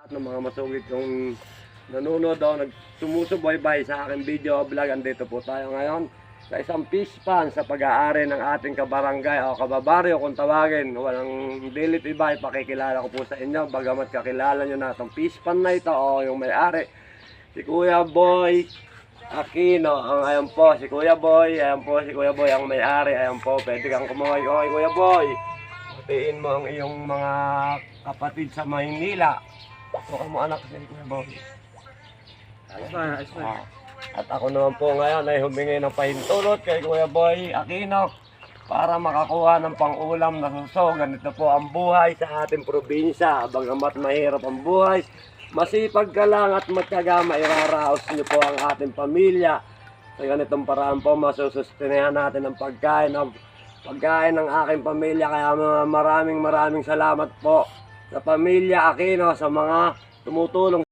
At ng mga masugid kong nanonood o sumusubaybay sa aking video vlog. Andito po tayo ngayon sa isang fish pan sa pag-aari ng ating kabarangay o kababaryo kung tawagin. Walang dilit iba, ipakikilala ko po sa inyo. Bagamat kakilala nyo na itong fish pan na ito o yung may-ari, si Kuya Boy Aquino. Ayan po si Kuya Boy, ayan po si Kuya Boy ang may-ari. Ayan po, pwede kang kumuhay ko kay Kuya Boy. Batiin mo ang iyong mga kapatid sa Maynila. Baka mo anak sa Kuya Boy. Ayos na. At ako naman po ngayon ay humingi ng pahintulot kay Kuya Boy Aquino para makakuha ng pang-ulam na suso. Ganito po ang buhay sa ating probinsya. Bagamat mahirap ang buhay, masipag ka lang at matyaga, mairaraos nyo po ang ating pamilya. Sa ganitong paraan po masusustinehan natin ang pagkain ng aking pamilya. Kaya maraming salamat po sa pamilya Aquino, sa mga tumutulong.